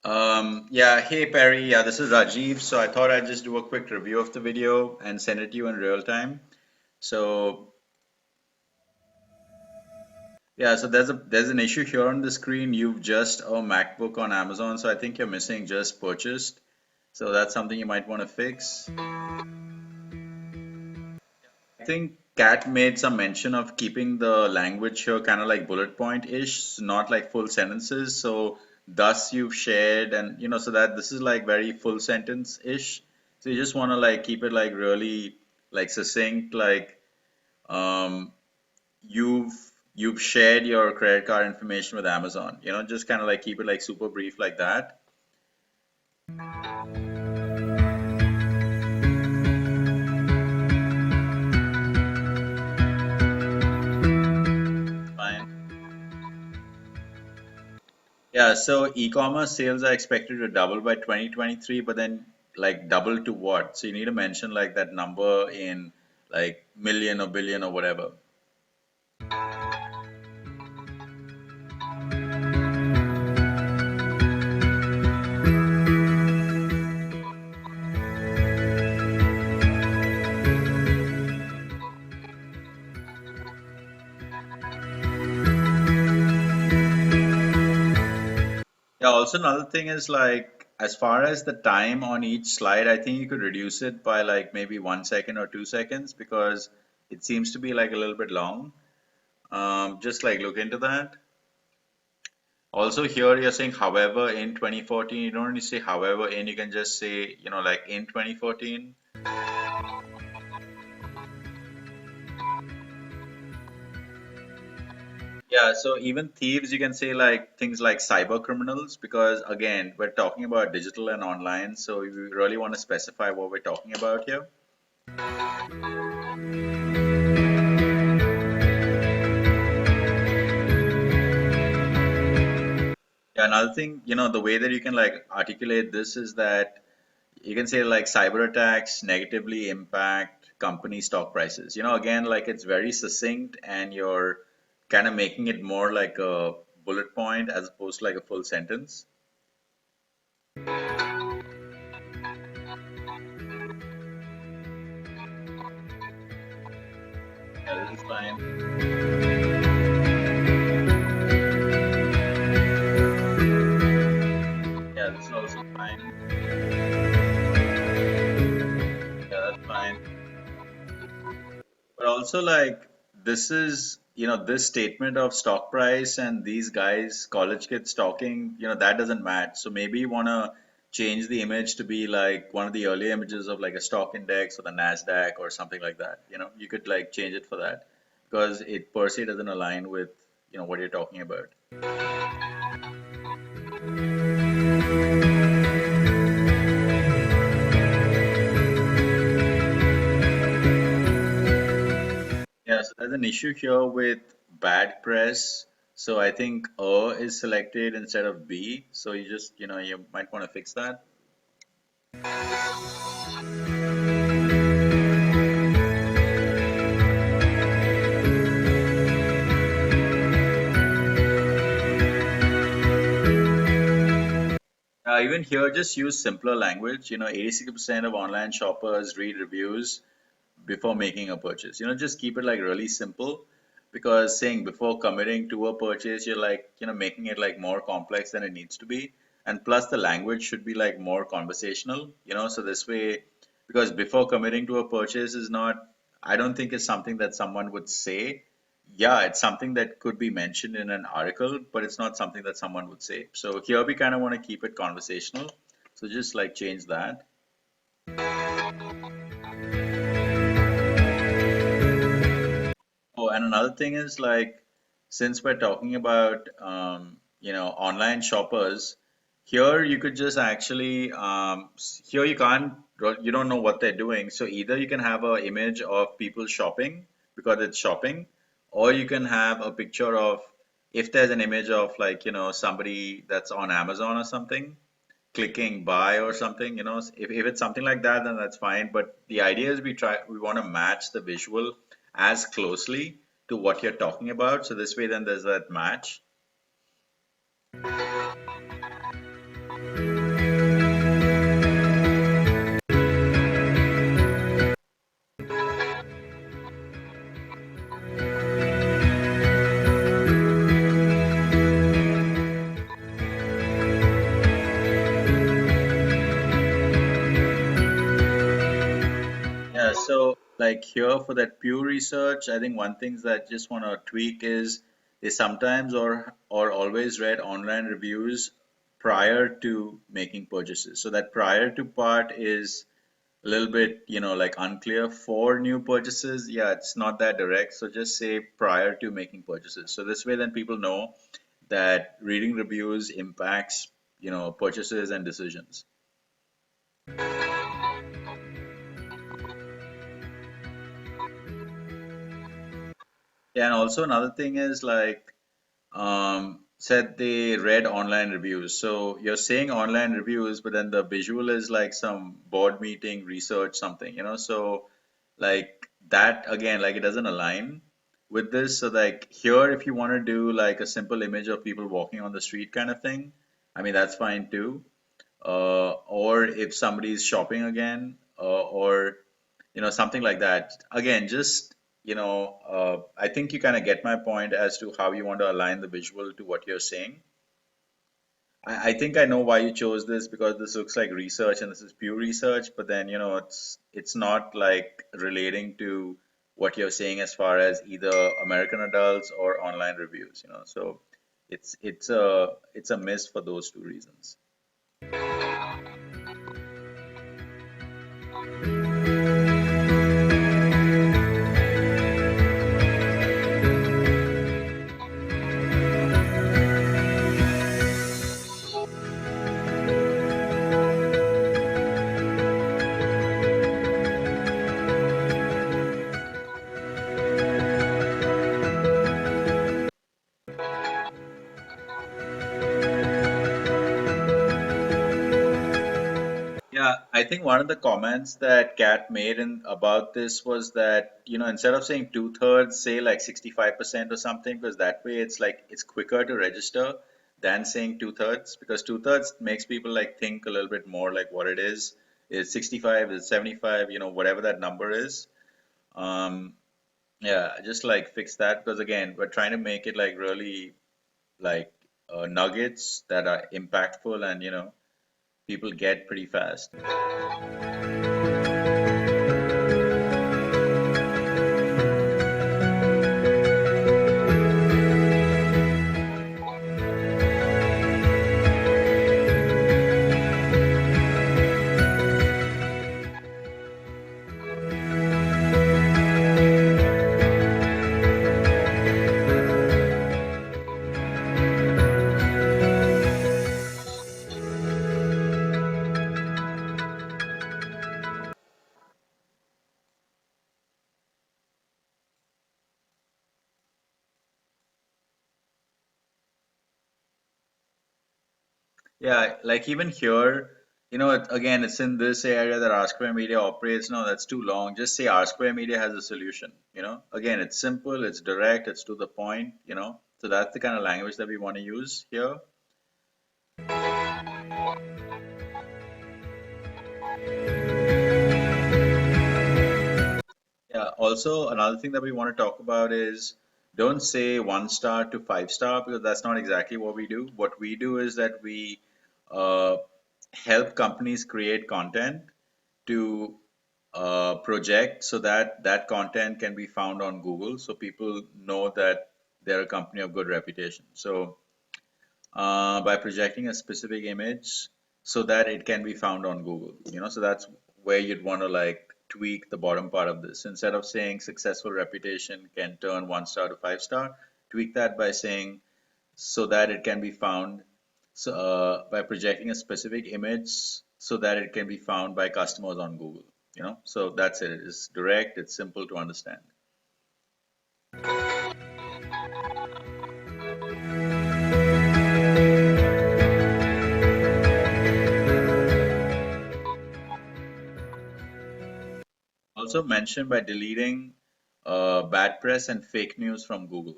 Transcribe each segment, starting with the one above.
Yeah, hey Perry, yeah, this is Rajiv. So I thought I'd just do a quick review of the video and send it to you in real time. So yeah, so there's an issue here on the screen. You've just a MacBook on Amazon, so I think you're missing just purchased. So that's something you might want to fix. I think Kat made some mention of keeping the language here kind of like bullet point-ish, not like full sentences. So thus you've shared and so that this is like very full sentence-ish. So you just want to like keep it like really like succinct, like um you've you've shared your credit card information with Amazon. Just kind of like keep it like super brief like that. Fine. Yeah, so e-commerce sales are expected to double by 2023, but then like double to what? So you need to mention like that number in like million or billion or whatever. Yeah, also another thing is like as far as the time on each slide, I think you could reduce it by like maybe 1 second or 2 seconds because it seems to be like a little bit long. Just like look into that. Also here you're saying however in 2014, you don't need to say however in, you can just say, like in 2014. Yeah, so even thieves, you can say like things like cyber criminals, because again, we're talking about digital and online, so we really want to specify what we're talking about here. Yeah, another thing, the way that you can like articulate this is that you can say like cyber attacks negatively impact company stock prices. Again, like it's very succinct and you're kind of making it more like a bullet point as opposed to like a full sentence. Yeah, this is fine. Yeah, this is also fine. Yeah, that's fine. But also like this is, this statement of stock price and these guys, college kids talking, that doesn't match. So maybe you want to change the image to be like one of the early images of like a stock index or the Nasdaq or something like that. You could like change it for that because it per se doesn't align with, what you're talking about. Yeah, so there's an issue here with bad press. So I think is selected instead of B. So you just, you might want to fix that. Even here, just use simpler language. 86% of online shoppers read reviews before making a purchase. Just keep it like really simple because saying before committing to a purchase, you're like, making it like more complex than it needs to be. And plus the language should be like more conversational, so this way, because before committing to a purchase is not, I don't think it's something that someone would say. Yeah, it's something that could be mentioned in an article, but it's not something that someone would say. So here we kind of want to keep it conversational. So just like change that. Oh, and another thing is like, since we're talking about, online shoppers, here you could just actually, here you can't, you don't know what they're doing. So either you can have an image of people shopping because it's shopping, or you can have a picture of, if there's an image of like, somebody that's on Amazon or something, clicking buy or something, if it's something like that, then that's fine. But the idea is we want to match the visual as closely to what you're talking about. So this way, then there's that match. Yeah, so like here for that Pew Research, I think one thing that I just want to tweak is they sometimes or always read online reviews prior to making purchases. So that prior to part is a little bit, like unclear for new purchases. Yeah, it's not that direct. So just say prior to making purchases. So this way then people know that reading reviews impacts, purchases and decisions. Yeah, and also another thing is like said they read online reviews. So you're saying online reviews, but then the visual is like some board meeting, research, something, so like that again, like it doesn't align with this. So like here, if you want to do like a simple image of people walking on the street kind of thing, I mean, that's fine too. Or if somebody's shopping again, or something like that. Again, just I think you kind of get my point as to how you want to align the visual to what you're saying. I think I know why you chose this because this looks like research and this is pure research, but then it's not like relating to what you're saying as far as either American adults or online reviews, so it's a miss for those two reasons. Yeah, I think one of the comments that Kat made in about this was that, instead of saying two-thirds, say like 65% or something, because that way it's like it's quicker to register than saying two-thirds, because two-thirds makes people like think a little bit more like what it is. Is 65, is 75, whatever that number is. Um, yeah, just like fix that because again, we're trying to make it like really like nuggets that are impactful and people get pretty fast. Yeah, like even here, again, it's in this area that R Square Media operates. No, that's too long. Just say R Square Media has a solution. Again, it's simple, it's direct, it's to the point. So that's the kind of language that we want to use here. Yeah, also another thing that we want to talk about is don't say 1 star to 5 star because that's not exactly what we do. What we do is that we uh, help companies create content to project so that that content can be found on Google so people know that they're a company of good reputation. So by projecting a specific image so that it can be found on Google, so that's where you'd want to like tweak the bottom part of this. Instead of saying successful reputation can turn 1 star to 5 star, tweak that by saying so that it can be found so, by projecting a specific image so that it can be found by customers on Google. So that's it. It's direct, it's simple to understand. Also mention by deleting bad press and fake news from Google.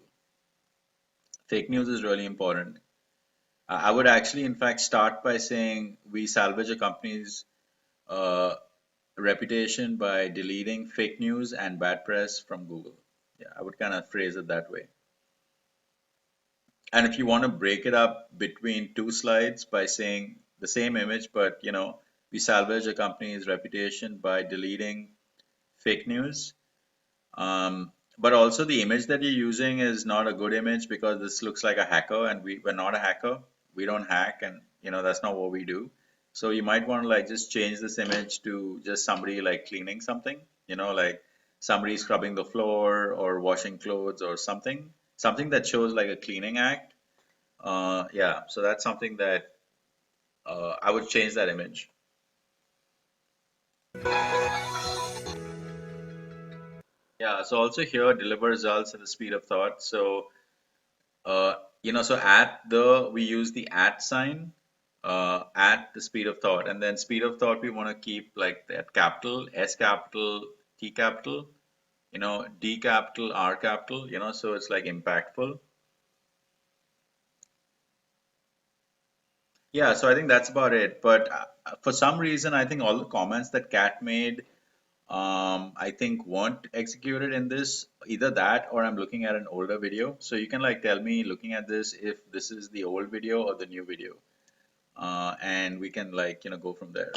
Fake news is really important. I would actually, in fact, start by saying we salvage a company's uh, reputation by deleting fake news and bad press from Google. Yeah, I would kind of phrase it that way. And if you want to break it up between two slides by saying the same image, but we salvage a company's reputation by deleting fake news. But also the image that you're using is not a good image because this looks like a hacker and we're not a hacker. We don't hack and that's not what we do. So you might want to like just change this image to just somebody like cleaning something, like somebody scrubbing the floor or washing clothes or something that shows like a cleaning act. Yeah, so that's something that I would change that image. Yeah, so also here deliver results at the speed of thought. So Uh, so we use the at sign at the speed of thought, and then speed of thought we want to keep like that capital, S capital, T capital, D capital, R capital, so it's like impactful. Yeah, so I think that's about it. But for some reason, I think all the comments that Kat made, I think weren't executed in this, either that or I'm looking at an older video. So you can like tell me looking at this if this is the old video or the new video. And we can like go from there.